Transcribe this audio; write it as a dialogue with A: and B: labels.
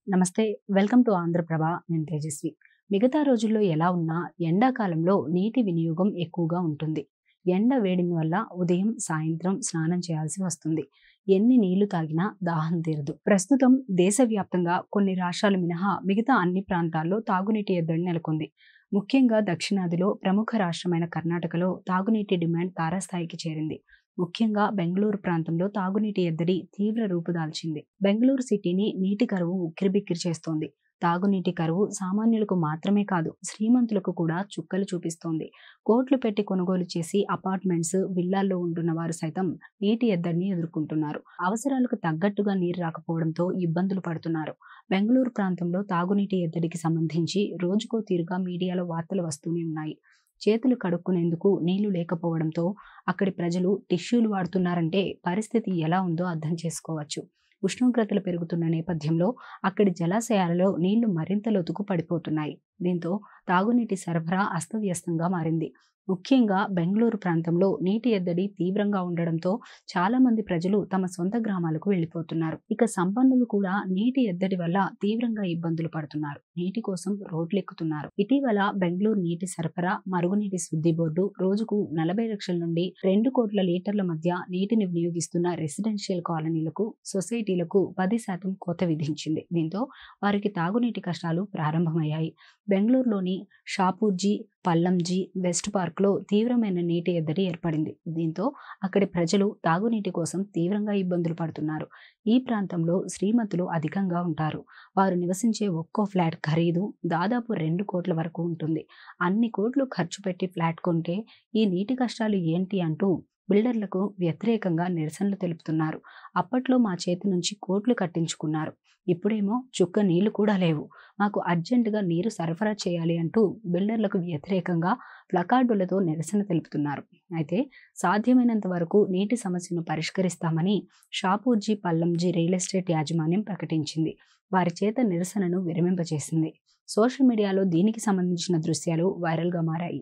A: నమస్తే. Welcome to Andhra Prabha. నేను తేజస్వి. మిగతా రోజుల్లో ఎలా ఉన్నా ఎండాకాలంలో నీటి వినియోగం ఎక్కువగా ఉంటుంది. ఎండ వేడిమి వల్ల ఉదయం, సాయంత్రం స్నానం చేయాల్సి వస్తుంది. ఎన్ని నీళ్లు తాగినా దాహం తీరదు. ప్రస్తుతం దేశవ్యాప్తంగా కొన్ని రాష్ట్రాలు మినహా మిగతా అన్ని ప్రాంతాల్లో తాగునీటి ఎద్దడి నెలకొంది. ముఖ్యంగా దక్షిణాదిలో ప్రముఖ రాష్ట్రమైన కర్ణాటకలో తాగునీటి డిమాండ్ తారాస్థాయికి చేరింది. ముఖ్యంగా బెంగళూరు ప్రాంతంలో తాగునీటి ఎద్దడి తీవ్ర రూపుదాల్చింది. బెంగళూరు సిటీని నీటి కరువు ఉక్కిరిబిక్కిరి చేస్తోంది. తాగునీటి కరువు సామాన్యులకు మాత్రమే కాదు, శ్రీమంతులకు కూడా చుక్కలు చూపిస్తోంది. కోట్లు పెట్టి కొనుగోలు చేసి అపార్ట్మెంట్స్, విల్లాల్లో ఉంటున్న వారు సైతం నీటి ఎద్దడిని ఎదుర్కొంటున్నారు. అవసరాలకు తగ్గట్టుగా నీరు రాకపోవడంతో ఇబ్బందులు పడుతున్నారు. బెంగళూరు ప్రాంతంలో తాగునీటి ఎద్దడికి సంబంధించి రోజుకో తీరుగా మీడియాలో వార్తలు వస్తూనే ఉన్నాయి. చేతులు కడుక్కునేందుకు నీళ్లు లేకపోవడంతో అక్కడి ప్రజలు టిష్యూలు వాడుతున్నారంటే పరిస్థితి ఎలా ఉందో అర్థం చేసుకోవచ్చు. ఉష్ణోగ్రతలు పెరుగుతున్న నేపథ్యంలో అక్కడి జలాశయాలలో నీళ్లు మరింత లోతుకు పడిపోతున్నాయి. దీంతో తాగునీటి సరఫరా అస్తవ్యస్తంగా మారింది. ముఖ్యంగా బెంగళూరు ప్రాంతంలో నీటి ఎద్దడి తీవ్రంగా ఉండడంతో చాలా మంది ప్రజలు తమ సొంత గ్రామాలకు వెళ్లిపోతున్నారు. ఇక సంపన్నులు కూడా నీటి ఎద్దడి వల్ల తీవ్రంగా ఇబ్బందులు పడుతున్నారు. నీటి కోసం రోడ్లెక్కుతున్నారు. ఇటీవల బెంగళూరు నీటి సరఫరా, మరుగునీటి శుద్ధి బోర్డు రోజుకు 40 లక్షల నుండి 2 కోట్ల లీటర్ల మధ్య నీటిని వినియోగిస్తున్న రెసిడెన్షియల్ కాలనీలకు, సొసైటీలకు 10% కోత విధించింది. దీంతో వారికి తాగునీటి కష్టాలు ప్రారంభమయ్యాయి. బెంగళూరులోని షాపూర్జీ, పల్లంజీ, వెస్ట్ పార్క్లో తీవ్రమైన నీటి ఎద్దడి ఏర్పడింది. దీంతో అక్కడి ప్రజలు తాగునీటి కోసం తీవ్రంగా ఇబ్బందులు పడుతున్నారు. ఈ ప్రాంతంలో శ్రీమంతులు అధికంగా ఉంటారు. వారు నివసించే ఒక్కో ఫ్లాట్ ఖరీదు దాదాపు 2 కోట్ల వరకు ఉంటుంది. అన్ని కోట్లు ఖర్చు పెట్టి ఫ్లాట్ కొంటే ఈ నీటి కష్టాలు ఏంటి అంటూ బిల్డర్లకు వ్యతిరేకంగా నిరసనలు తెలుపుతున్నారు. అప్పట్లో మా చేతి నుంచి కోట్లు కట్టించుకున్నారు. ఇప్పుడేమో చుక్క నీళ్లు కూడా లేవు. మాకు అర్జెంటుగా నీరు సరఫరా చేయాలి అంటూ బిల్డర్లకు వ్యతిరేకంగా ప్లకార్డులతో నిరసన తెలుపుతున్నారు. అయితే సాధ్యమైనంత వరకు నీటి సమస్యను పరిష్కరిస్తామని షాపూర్జీ, పల్లంజీ రియల్ ఎస్టేట్ యాజమాన్యం ప్రకటించింది. వారి చేత నిరసనను విరమింపచేసింది. సోషల్ మీడియాలో దీనికి సంబంధించిన దృశ్యాలు వైరల్గా మారాయి.